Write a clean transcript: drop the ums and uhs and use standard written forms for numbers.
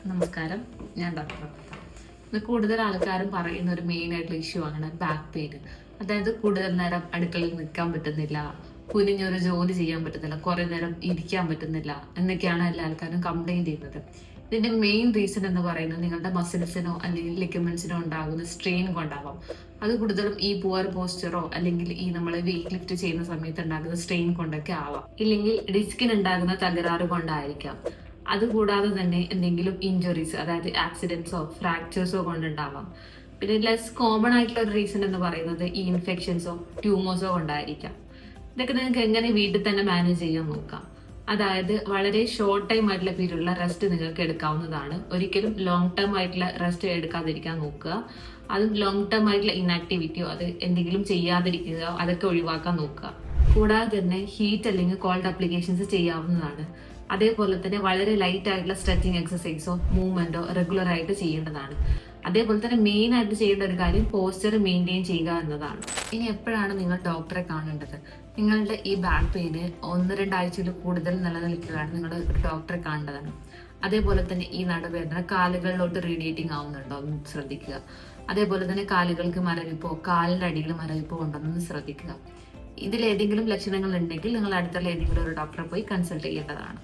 നമസ്കാരം, ഞാൻ ഡോക്ടർ അമൃത. ഇന്ന് കൂടുതൽ ആൾക്കാരും പറയുന്ന ഒരു മെയിൻ ആയിട്ടുള്ള ഇഷ്യൂ ആണ് ബാക്ക് പെയിൻ. അതായത് കൂടുതൽ നേരം അടുക്കളയിൽ നിൽക്കാൻ പറ്റുന്നില്ല, കുനിഞ്ഞൊരു ജോലി ചെയ്യാൻ പറ്റുന്നില്ല, കുറെ നേരം ഇരിക്കാൻ പറ്റുന്നില്ല എന്നൊക്കെയാണ് എല്ലാ ആൾക്കാരും കംപ്ലൈന്റ് ചെയ്യുന്നത്. ഇതിന്റെ മെയിൻ റീസൺ എന്ന് പറയുന്നത് നിങ്ങളുടെ മസിൽസിനോ അല്ലെങ്കിൽ ലിഗമെന്റ്സിനോ ഉണ്ടാകുന്ന സ്ട്രെയിൻ കൊണ്ടാവാം. അത് കൂടുതലും ഈ പുവർ പോസ്ചറോ അല്ലെങ്കിൽ ഈ നമ്മൾ വെയിറ്റ് ലിഫ്റ്റ് ചെയ്യുന്ന സമയത്ത് ഉണ്ടാകുന്ന സ്ട്രെയിൻ കൊണ്ടൊക്കെ ആവാം. ഇല്ലെങ്കിൽ ഡിസ്കിന് ഉണ്ടാകുന്ന തകരാറ് കൊണ്ടായിരിക്കാം. അതുകൂടാതെ തന്നെ എന്തെങ്കിലും ഇഞ്ചുറീസ്, അതായത് ആക്സിഡൻസോ ഫ്രാക്ചേഴ്സോ കൊണ്ടുണ്ടാവാം. പിന്നെ ലെസ് കോമൺ ആയിട്ടുള്ള ഒരു റീസൺ എന്ന് പറയുന്നത് ഈ ഇൻഫെക്ഷൻസോ ട്യൂമേഴ്സോ കൊണ്ടായിരിക്കാം. ഇതൊക്കെ നിങ്ങൾക്ക് എങ്ങനെ വീട്ടിൽ തന്നെ മാനേജ് ചെയ്യാൻ നോക്കാം. അതായത് വളരെ ഷോർട്ട് ടൈം ആയിട്ടുള്ള പീരീഡിലുള്ള റെസ്റ്റ് നിങ്ങൾക്ക് എടുക്കാവുന്നതാണ്. ഒരിക്കലും ലോങ് ടേം ആയിട്ടുള്ള റെസ്റ്റ് എടുക്കാതിരിക്കാൻ നോക്കുക. അതും ലോങ് ടേം ആയിട്ടുള്ള ഇനാക്ടിവിറ്റിയോ അത് എന്തെങ്കിലും ചെയ്യാതിരിക്കുക, അതൊക്കെ ഒഴിവാക്കാൻ നോക്കുക. കൂടാതെ തന്നെ ഹീറ്റ് അല്ലെങ്കിൽ കോൾഡ് അപ്ലിക്കേഷൻസ് ചെയ്യാവുന്നതാണ്. അതേപോലെ തന്നെ വളരെ ലൈറ്റ് ആയിട്ടുള്ള സ്ട്രെച്ചിങ് എക്സസൈസോ മൂവ്മെന്റോ റെഗുലർ ആയിട്ട് ചെയ്യേണ്ടതാണ്. അതേപോലെ തന്നെ മെയിൻ ആയിട്ട് ചെയ്യേണ്ട ഒരു കാര്യം പോസ്ചർ മെയിൻറ്റെയിൻ ചെയ്യുക എന്നതാണ്. ഇനി എപ്പോഴാണ് നിങ്ങൾ ഡോക്ടറെ കാണേണ്ടത്? നിങ്ങളുടെ ഈ ബാക്ക് പെയിന് 1-2 ആഴ്ചയിൽ കൂടുതൽ നിലനിൽക്കുകയാണ് നിങ്ങൾ ഒരു ഡോക്ടറെ കാണേണ്ടതാണ്. അതേപോലെ തന്നെ ഈ നടുവേദന കാലുകളിലോട്ട് റേഡിയേറ്റിംഗ് ആവുന്നുണ്ടോ എന്ന് ശ്രദ്ധിക്കുക. അതേപോലെ തന്നെ കാലുകൾക്ക് മരവിപ്പോ കാലിന്റെ അടിയിൽ മരവിപ്പോ ഉണ്ടെന്ന് ശ്രദ്ധിക്കുക. ഇതിലേതെങ്കിലും ലക്ഷണങ്ങൾ ഉണ്ടെങ്കിൽ നിങ്ങൾ അടുത്തുള്ള ഏതെങ്കിലും ഒരു ഡോക്ടറെ പോയി കൺസൾട്ട് ചെയ്യേണ്ടതാണ്.